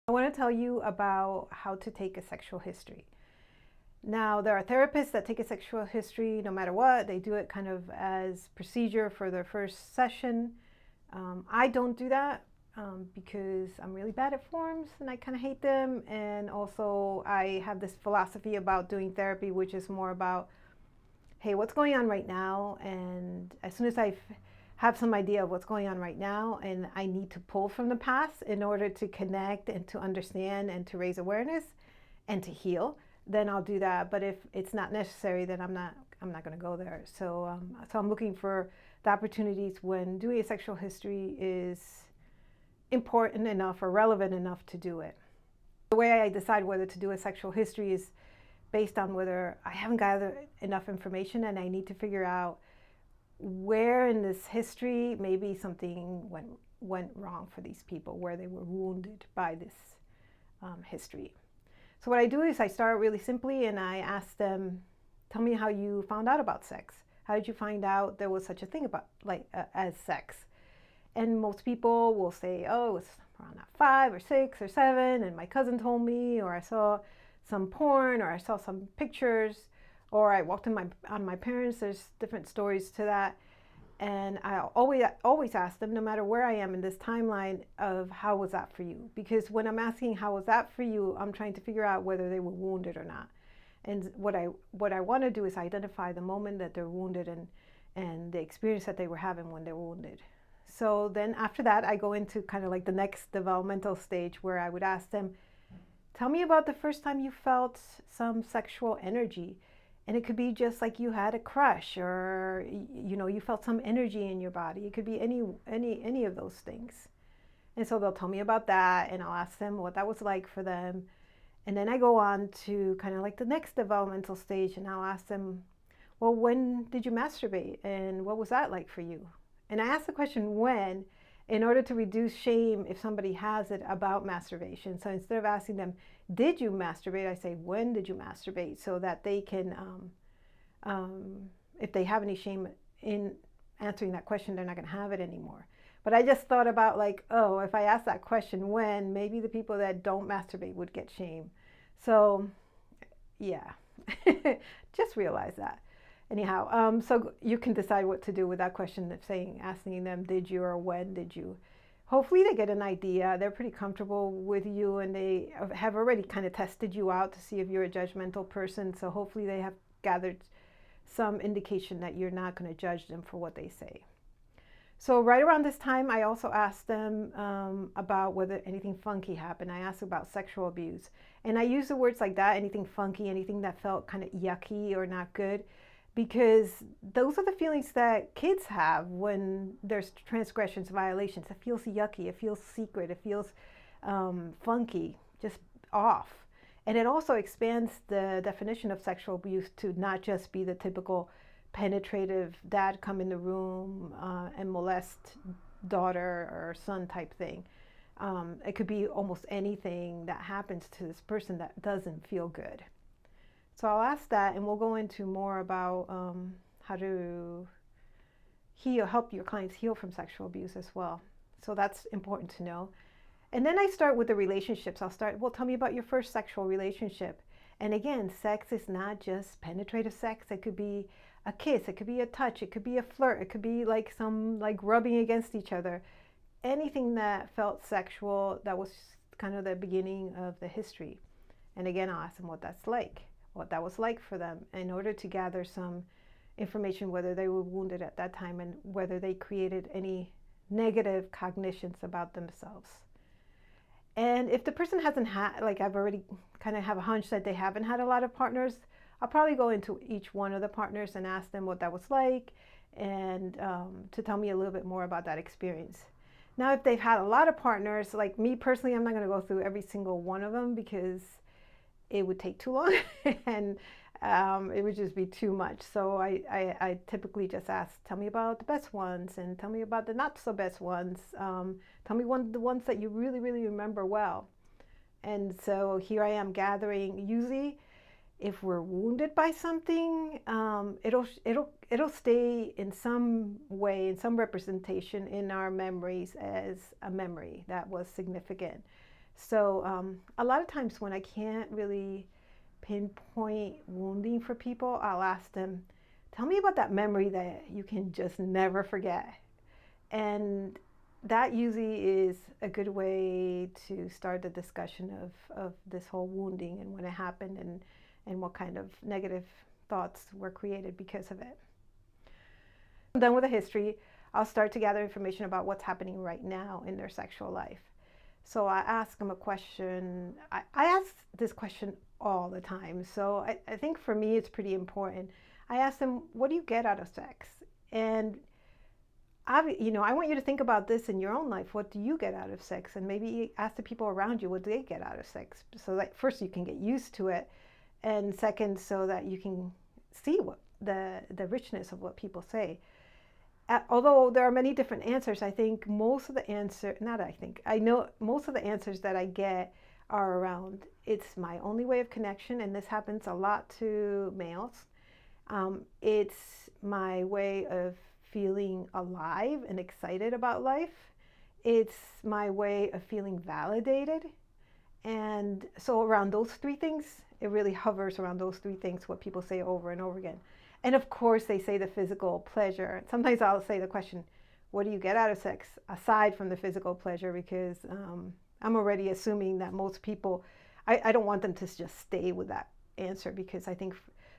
I want to tell you about how to take a sexual history. Now, there are therapists that take a sexual history no matter what. They do it kind of as procedure for their first session. I don't do that because I'm really bad at forms and I kind of hate them. And also, I have this philosophy about doing therapy, which is more about, hey, what's going on right now? And as soon as I have some idea of what's going on right now, and I need to pull from the past in order to connect and to understand and to raise awareness and to heal, then I'll do that. But if it's not necessary, then I'm not going to go there. So I'm looking for the opportunities when doing a sexual history is important enough or relevant enough to do it. The way I decide whether to do a sexual history is based on whether I haven't gathered enough information and I need to figure out where in this history maybe something went wrong for these people, where they were wounded by this history. So what I do is I start really simply and I ask them, tell me how you found out about sex. How did you find out there was such a thing about as sex? And most people will say, oh, it was around 5 or 6 or 7 and my cousin told me, or I saw some porn, or I saw some pictures, or I walked on my parents. There's different stories to that. And I always ask them, no matter where I am in this timeline, of how was that for you? Because when I'm asking how was that for you, I'm trying to figure out whether they were wounded or not. And what I want to do is identify the moment that they're wounded and the experience that they were having when they were wounded. So then after that, I go into kind of like the next developmental stage where I would ask them, tell me about the first time you felt some sexual energy. And it could be just like you had a crush, or you felt some energy in your body. It could be any of those things. And so they'll tell me about that, and I'll ask them what that was like for them. And then I go on to kind of like the next developmental stage, and I'll ask them, well, when did you masturbate, and what was that like for you? And I ask the question when, in order to reduce shame if somebody has it about masturbation. So instead of asking them, did you masturbate, I say, when did you masturbate? So that they can, if they have any shame in answering that question, they're not going to have it anymore. But I just thought about like, oh, if I ask that question when, maybe the people that don't masturbate would get shame. So yeah, just realize that. Anyhow, so you can decide what to do with that question of asking them, did you or when did you? Hopefully they get an idea. They're pretty comfortable with you and they have already kind of tested you out to see if you're a judgmental person. So hopefully they have gathered some indication that you're not going to judge them for what they say. So right around this time, I also asked them about whether anything funky happened. I asked about sexual abuse. And I use the words like that, anything funky, anything that felt kind of yucky or not good, because those are the feelings that kids have when there's transgressions, violations. It feels yucky, it feels secret, it feels funky, just off. And it also expands the definition of sexual abuse to not just be the typical penetrative dad come in the room and molest daughter or son type thing. It could be almost anything that happens to this person that doesn't feel good. So I'll ask that, and we'll go into more about how to help your clients heal from sexual abuse as well. So that's important to know. And then I start with the relationships. I'll start, well, tell me about your first sexual relationship. And again, sex is not just penetrative sex. It could be a kiss, it could be a touch, it could be a flirt, it could be like some like rubbing against each other. Anything that felt sexual, that was kind of the beginning of the history. And again, I'll ask them what that's like, what that was like for them, in order to gather some information whether they were wounded at that time and whether they created any negative cognitions about themselves. And if the person hasn't had, like I've already kind of have a hunch that they haven't had a lot of partners, I'll probably go into each one of the partners and ask them what that was like and to tell me a little bit more about that experience. Now, if they've had a lot of partners, like me personally, I'm not going to go through every single one of them because it would take too long and it would just be too much. So I typically just ask, tell me about the best ones and tell me about the not so best ones. Tell me the ones that you really, really remember well. And so here I am gathering. Usually, if we're wounded by something, it'll stay in some way, in some representation in our memories as a memory that was significant. So a lot of times when I can't really pinpoint wounding for people, I'll ask them, tell me about that memory that you can just never forget. And that usually is a good way to start the discussion of this whole wounding and when it happened and what kind of negative thoughts were created because of it. I'm done with the history. I'll start to gather information about what's happening right now in their sexual life. So I ask them a question. I ask this question all the time. So I think for me it's pretty important. I ask them, what do you get out of sex? And I want you to think about this in your own life. What do you get out of sex? And maybe ask the people around you what they get out of sex. So that first you can get used to it, and second, so that you can see what the richness of what people say. Although there are many different answers, I think most of the answer, not I think, I know most of the answers that I get are around it's my only way of connection, and this happens a lot to males. It's my way of feeling alive and excited about life. It's my way of feeling validated. And so, around those three things, it really hovers around those three things, what people say over and over again. And of course, they say the physical pleasure. Sometimes I'll say the question, what do you get out of sex aside from the physical pleasure? Because I'm already assuming that most people, I don't want them to just stay with that answer, because I think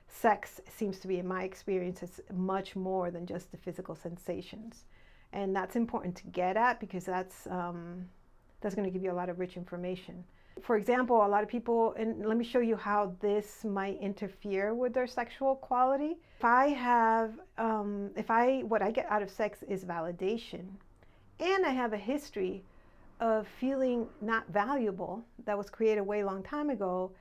sex seems to be, in my experience, it's much more than just the physical sensations. And that's important to get at, because that's going to give you a lot of rich information. For example, a lot of people, and let me show you how this might interfere with their sexual quality. What I get out of sex is validation, and I have a history of feeling not valuable that was created a way long time ago,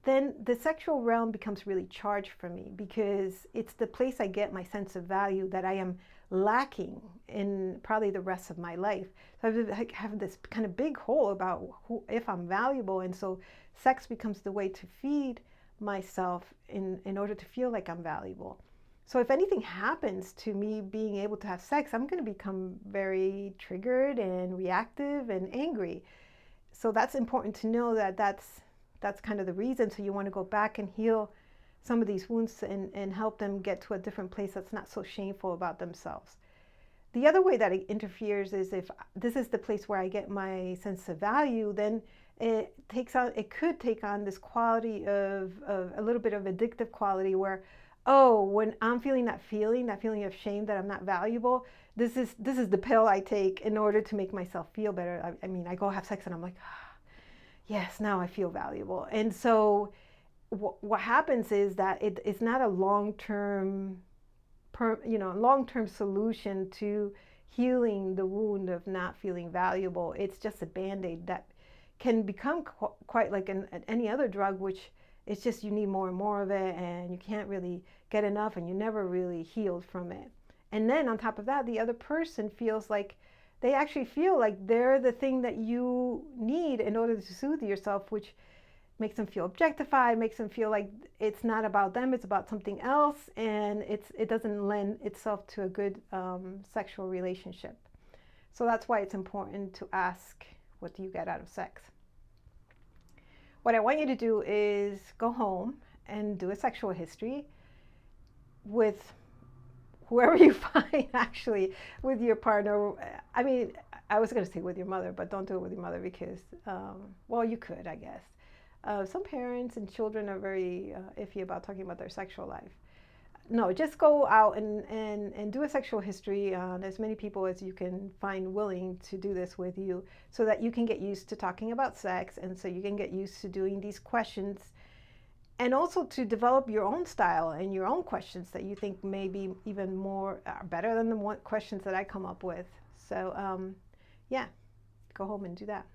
then the sexual realm becomes really charged for me, because it's the place I get my sense of value that I am lacking in probably the rest of my life. So I have this kind of big hole about if I'm valuable, and so sex becomes the way to feed myself in order to feel like I'm valuable. So if anything happens to me being able to have sex, I'm going to become very triggered and reactive and angry. So that's important to know that that's kind of the reason. So you want to go back and heal some of these wounds and help them get to a different place that's not so shameful about themselves. The other way that it interferes is if this is the place where I get my sense of value, then it could take on this quality of a little bit of addictive quality where, oh, when I'm feeling that feeling of shame that I'm not valuable, this is the pill I take in order to make myself feel better. I mean, I go have sex and I'm like, yes, now I feel valuable. And so what happens is that it's not a long-term solution to healing the wound of not feeling valuable. It's just a band-aid that can become quite like any other drug, which it's just you need more and more of it, and you can't really get enough, and you never really healed from it. And then on top of that, the other person feels like they actually feel like they're the thing that you need in order to soothe yourself, which makes them feel objectified, makes them feel like it's not about them, it's about something else, and it doesn't lend itself to a good sexual relationship. So that's why it's important to ask, what do you get out of sex? What I want you to do is go home and do a sexual history with whoever you find, actually, with your partner. I mean, I was going to say with your mother, but don't do it with your mother because, well, you could, I guess. Some parents and children are very iffy about talking about their sexual life. No, just go out and do a sexual history on as many people as you can find willing to do this with you, so that you can get used to talking about sex, and so you can get used to doing these questions, and also to develop your own style and your own questions that you think may be even more better than the questions that I come up with. So yeah, go home and do that.